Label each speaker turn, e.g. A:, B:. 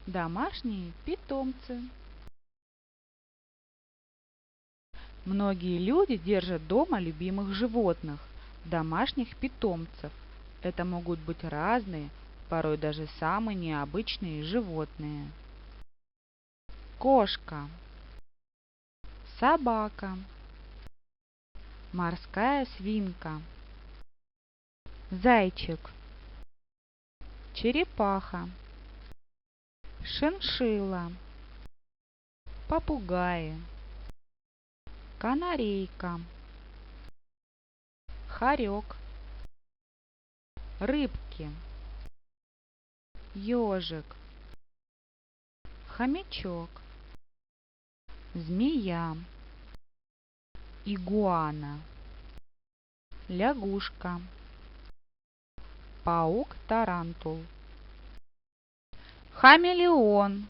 A: Домашние питомцы. Многие люди держат дома любимых животных, домашних питомцев. Это могут быть разные, порой даже самые необычные животные. Кошка, собака, морская свинка, зайчик, черепаха, шиншилла, попугаи, канарейка, хорек, рыбки, ежик, хомячок, змея, игуана, лягушка, паук-тарантул, хамелеон,